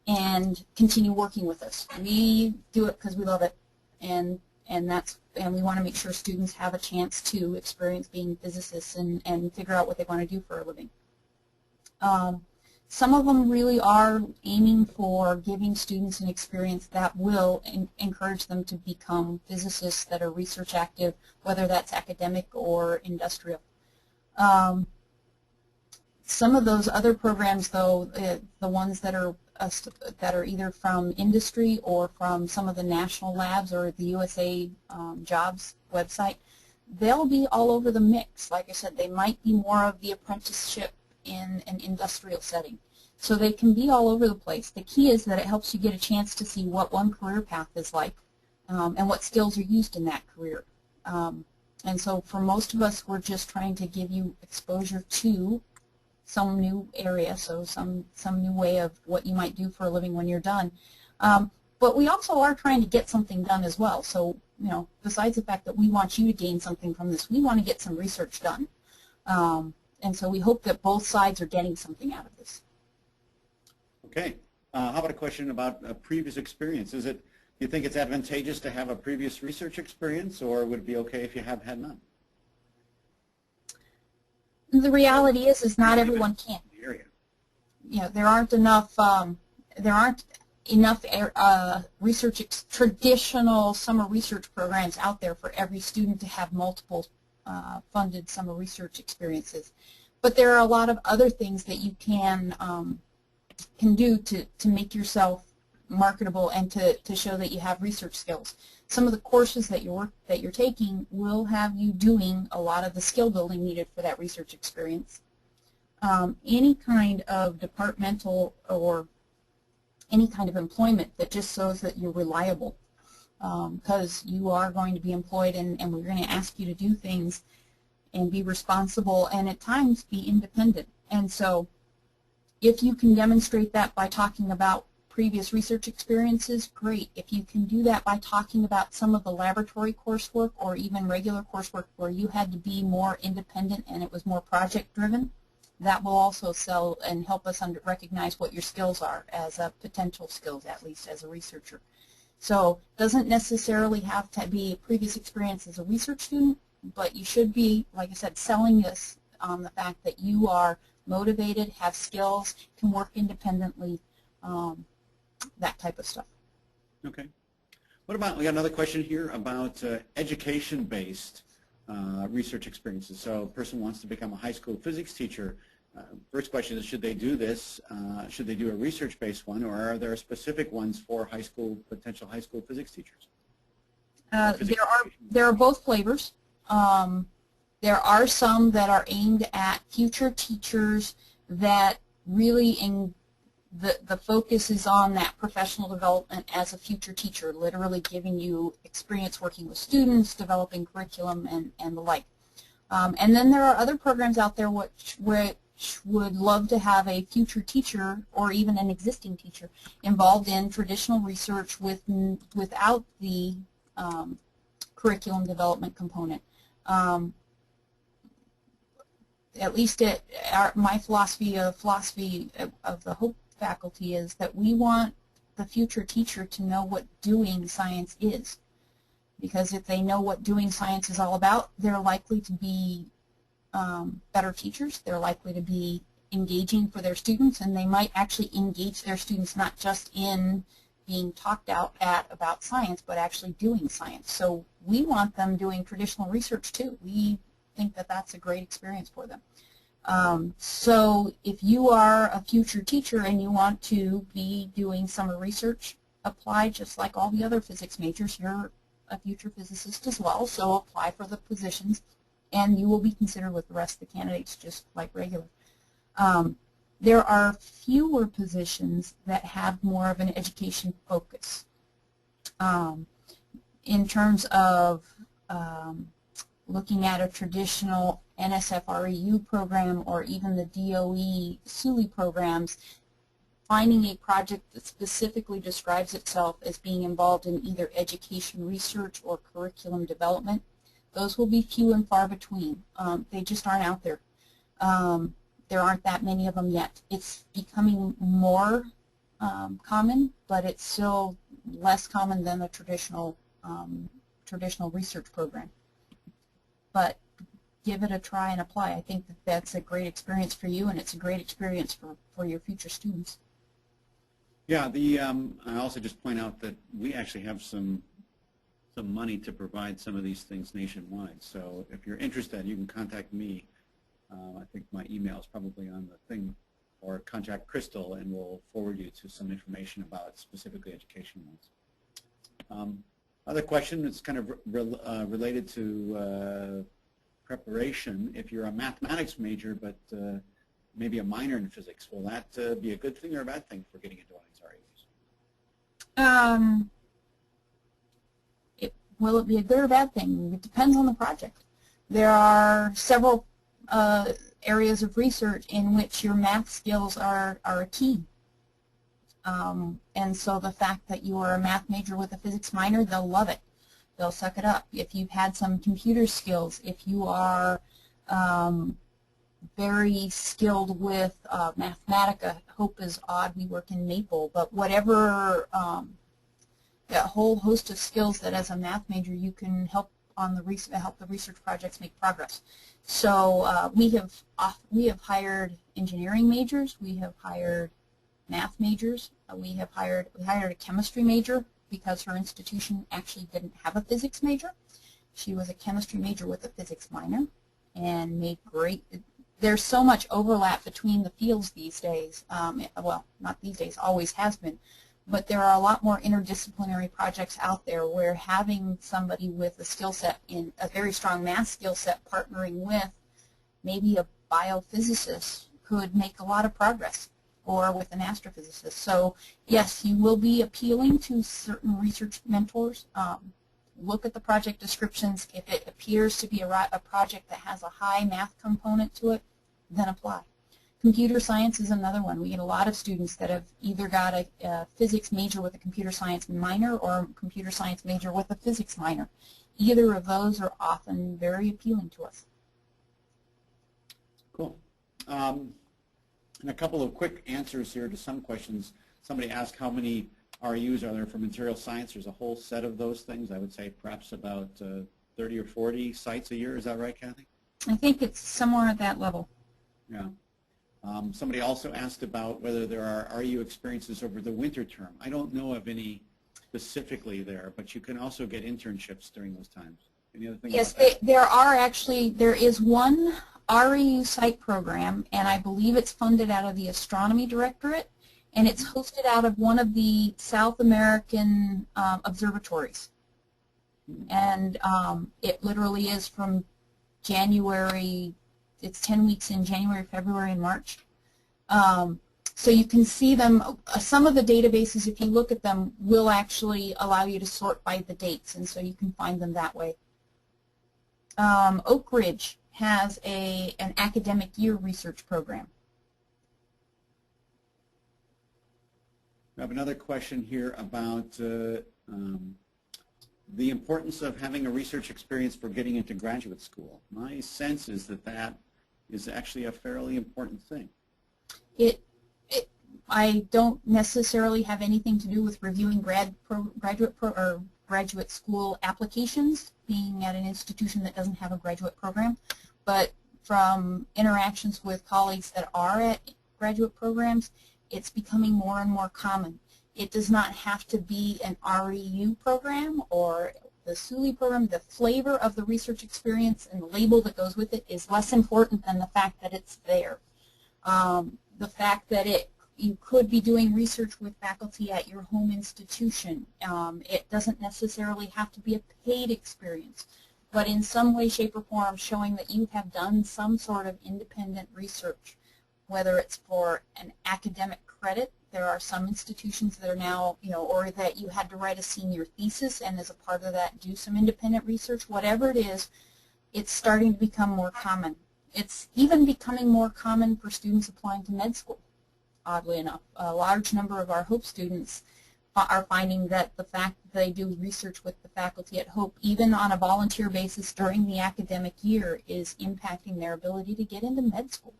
and continue working with us. We do it because we love it, and we want to make sure students have a chance to experience being physicists and figure out what they want to do for a living. Some of them really are aiming for giving students an experience that will encourage them to become physicists that are research active, whether that's academic or industrial. Some of those other programs, though, the ones that are either from industry or from some of the national labs or the USA Jobs website, they'll be all over the mix. Like I said, they might be more of the apprenticeship in an industrial setting. So they can be all over the place. The key is that it helps you get a chance to see what one career path is like and what skills are used in that career. And so for most of us, we're just trying to give you exposure to some new area, so some new way of what you might do for a living when you're done. But we also are trying to get something done as well. So, you know, besides the fact that we want you to gain something from this, we want to get some research done. And so we hope that both sides are getting something out of this. Okay. How about a question about a previous experience? Do you think it's advantageous to have a previous research experience, or would it be okay if you have had none? The reality is not everyone can. You know, there aren't enough traditional summer research programs out there for every student to have multiple funded summer research experiences. But there are a lot of other things that you can do to make yourself marketable and to show that you have research skills. Some of the courses that you're taking will have you doing a lot of the skill building needed for that research experience. Any kind of departmental or any kind of employment that just shows that you're reliable, because you are going to be employed and we're going to ask you to do things and be responsible and at times be independent. And so if you can demonstrate that by talking about previous research experiences, great. If you can do that by talking about some of the laboratory coursework or even regular coursework where you had to be more independent and it was more project driven, that will also sell and help us recognize what your skills are as a potential skills, at least as a researcher. So it doesn't necessarily have to be a previous experience as a research student, but you should be, like I said, selling this on the fact that you are motivated, have skills, can work independently, that type of stuff. Okay. What about, we got another question here about education-based research experiences. So a person wants to become a high school physics teacher. First question is, should they do this? Should they do a research-based one, or are there specific ones for potential high school physics teachers? There are both flavors. There are some that are aimed at future teachers that really the focus is on that professional development as a future teacher, literally giving you experience working with students, developing curriculum, and the like. And then there are other programs out there which would love to have a future teacher or even an existing teacher involved in traditional research without the curriculum development component. At least my philosophy of the Hope faculty is that we want the future teacher to know what doing science is, because if they know what doing science is all about, they're likely to be better teachers, they're likely to be engaging for their students, and they might actually engage their students not just in being talked at about science, but actually doing science. So we want them doing traditional research too. We think that that's a great experience for them. So if you are a future teacher and you want to be doing summer research, apply just like all the other physics majors. You're a future physicist as well, so apply for the positions, and you will be considered with the rest of the candidates just like regular. There are fewer positions that have more of an education focus. In terms of looking at a traditional NSF-REU program or even the DOE SULI programs, finding a project that specifically describes itself as being involved in either education research or curriculum development, those will be few and far between. They just aren't out there. There aren't that many of them yet. It's becoming more common, but it's still less common than a traditional research program. But give it a try and apply. I think that that's a great experience for you, and it's a great experience for your future students. Yeah, I also just point out that we actually have some money to provide some of these things nationwide. So if you're interested, you can contact me. I think my email is probably on the thing, or contact Crystal, and we'll forward you to some information about specifically education ones. Other question that's kind of related to preparation. If you're a mathematics major but maybe a minor in physics, will that be a good thing or a bad thing for getting into one of these REUs? Will it be a good or bad thing? It depends on the project. There are several areas of research in which your math skills are a key. And so the fact that you are a math major with a physics minor, they'll love it. They'll suck it up. If you've had some computer skills, if you are very skilled with Mathematica, Hope is odd, we work in Maple, but whatever, that whole host of skills that as a math major you can help on the research projects make progress. So we have hired engineering majors, we have hired math majors, we hired a chemistry major because her institution actually didn't have a physics major. She was a chemistry major with a physics minor and made great. There's so much overlap between the fields these days. Well, not these days, always has been. But there are a lot more interdisciplinary projects out there where having somebody with a skill set, in a very strong math skill set, partnering with maybe a biophysicist could make a lot of progress, or with an astrophysicist. So yes, you will be appealing to certain research mentors. Look at the project descriptions. If it appears to be a project that has a high math component to it, then apply. Computer science is another one. We get a lot of students that have either got a physics major with a computer science minor or a computer science major with a physics minor. Either of those are often very appealing to us. Cool. And a couple of quick answers here to some questions. Somebody asked how many REUs are there for material science. There's a whole set of those things. I would say perhaps about 30 or 40 sites a year. Is that right, Kathy? I think it's somewhere at that level. Yeah. Somebody also asked about whether there are REU experiences over the winter term. I don't know of any specifically there, but you can also get internships during those times. Any other things? Yes, there is one REU site program, and I believe it's funded out of the Astronomy Directorate, and it's hosted out of one of the South American observatories. And it literally is from January. It's 10 weeks in January, February, and March. So you can see them. Some of the databases, if you look at them, will actually allow you to sort by the dates, and so you can find them that way. Oak Ridge has an academic year research program. I have another question here about the importance of having a research experience for getting into graduate school. My sense is that that is actually a fairly important thing. I don't necessarily have anything to do with reviewing graduate school applications, being at an institution that doesn't have a graduate program, but from interactions with colleagues that are at graduate programs, it's becoming more and more common. It does not have to be an REU program or the SULI program. The flavor of the research experience and the label that goes with it is less important than the fact that it's there. The fact that you could be doing research with faculty at your home institution. It doesn't necessarily have to be a paid experience, but in some way, shape, or form showing that you have done some sort of independent research, whether it's for an academic credit. There are some institutions that are now, or that you had to write a senior thesis and as a part of that do some independent research. Whatever it is, it's starting to become more common. It's even becoming more common for students applying to med school, oddly enough. A large number of our Hope students are finding that the fact that they do research with the faculty at Hope, even on a volunteer basis during the academic year, is impacting their ability to get into med school.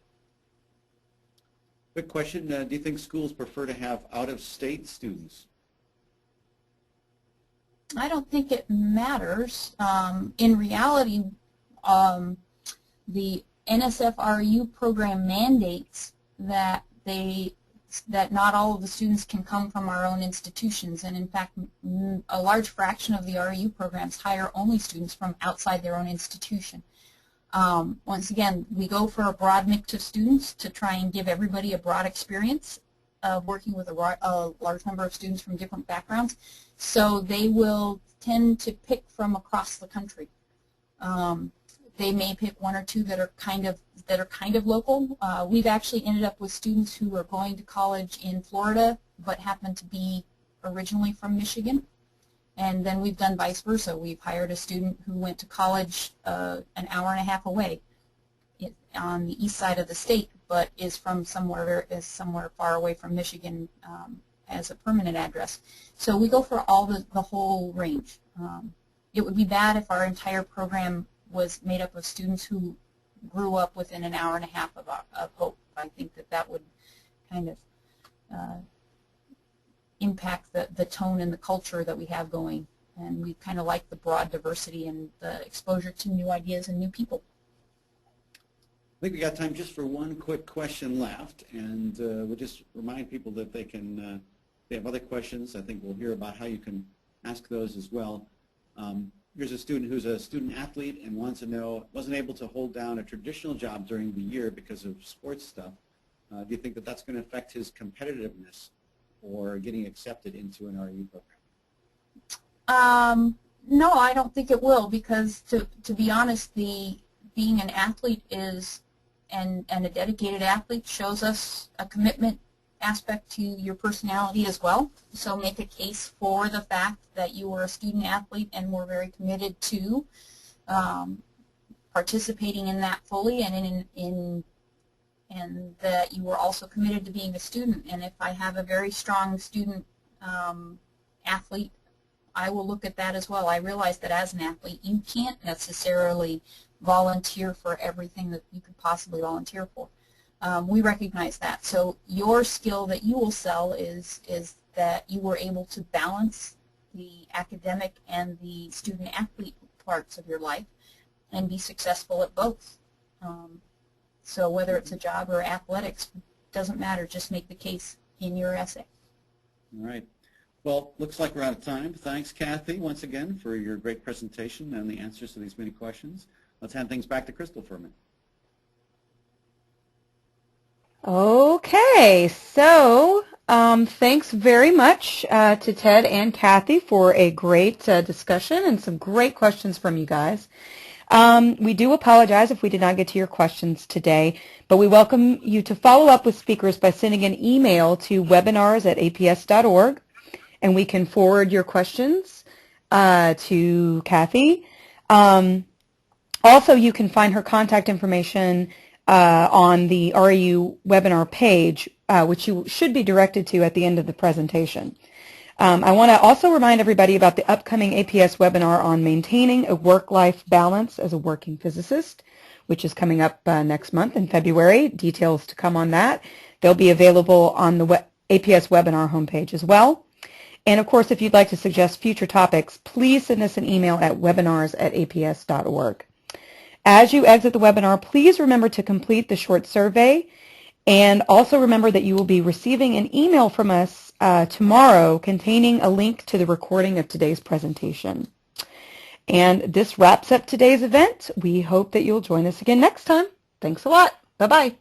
Quick question, do you think schools prefer to have out-of-state students? I don't think it matters. In reality, the NSF-RU program mandates that not all of the students can come from our own institutions, and in fact a large fraction of the RU programs hire only students from outside their own institution. Once again, we go for a broad mix of students to try and give everybody a broad experience of working with a large number of students from different backgrounds, so they will tend to pick from across the country. They may pick one or two that are kind of local. We've actually ended up with students who are going to college in Florida but happen to be originally from Michigan. And then we've done vice versa. We've hired a student who went to college an hour and a half away on the east side of the state, but is from somewhere far away from Michigan as a permanent address. So we go for all the whole range. It would be bad if our entire program was made up of students who grew up within an hour and a half of Hope. I think that would kind of impact the tone and the culture that we have going, and we kind of like the broad diversity and the exposure to new ideas and new people. I think we got time just for one quick question left, and we'll just remind people that they can, if they have other questions, I think we'll hear about how you can ask those as well. Here's a student who's a student athlete and wants to know, wasn't able to hold down a traditional job during the year because of sports stuff. Do you think that that's going to affect his competitiveness or getting accepted into an RU program? No, I don't think it will, because to be honest, being an athlete and a dedicated athlete shows us a commitment aspect to your personality as well. So make a case for the fact that you were a student athlete and were very committed to participating in that fully, and that you were also committed to being a student. And if I have a very strong student athlete, I will look at that as well. I realize that as an athlete, you can't necessarily volunteer for everything that you could possibly volunteer for. We recognize that. So your skill that you will sell is that you were able to balance the academic and the student athlete parts of your life and be successful at both. So whether it's a job or athletics, doesn't matter. Just make the case in your essay. All right. Well, looks like we're out of time. Thanks, Cathy, once again, for your great presentation and the answers to these many questions. Let's hand things back to Crystal for a minute. Okay, so thanks very much to Ted and Cathy for a great discussion and some great questions from you guys. We do apologize if we did not get to your questions today, but we welcome you to follow up with speakers by sending an email to webinars@aps.org, and we can forward your questions to Cathy. Also, you can find her contact information on the REU webinar page, which you should be directed to at the end of the presentation. I want to also remind everybody about the upcoming APS webinar on maintaining a work-life balance as a working physicist, which is coming up next month in February. Details to come on that. They'll be available on the APS webinar homepage as well. And of course, if you'd like to suggest future topics, please send us an email at webinars@aps.org. As you exit the webinar, please remember to complete the short survey, and also remember that you will be receiving an email from us tomorrow containing a link to the recording of today's presentation. And this wraps up today's event. We hope that you'll join us again next time. Thanks a lot. Bye-bye.